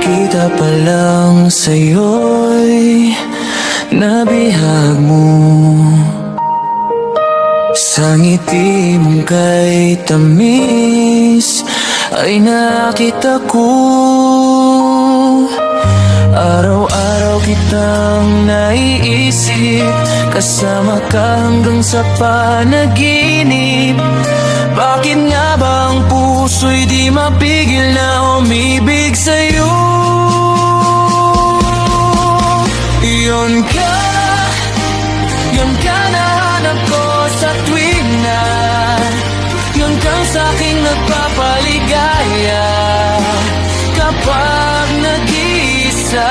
kita pa lang sa'yo'y nabihag mo. Sa ngiti mong kay tamis ay nakita ko. Araw-araw kitang naiisip, kasama ka hanggang sa panaginip. Bakit nga ba ang puso'y di mapigil na umibig sa'yo? Yun ka nahanap ko sa tuwing na yun kang sa'king nagpapaligaya kapag nag-iisa.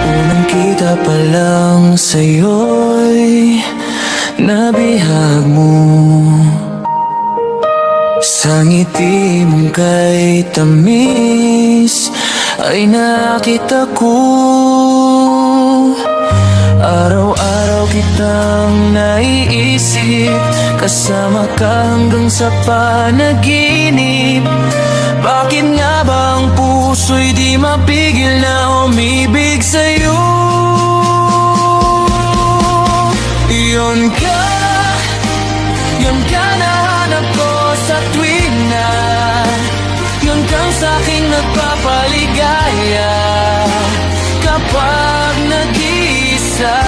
Unang kita pa lang sa'yo'y nabihag mo. Sa ngiti mong kay tamis ay nakita ko. Araw-araw kitang naiisip, kasama ka hanggang sa panaginip. Bakit nga ba ang puso'y di mapigil na umibig sa'yo? Yun ka nahanap ko sa tuwing na yun kang sa'king nagpapaligaya kapag nag-iisa.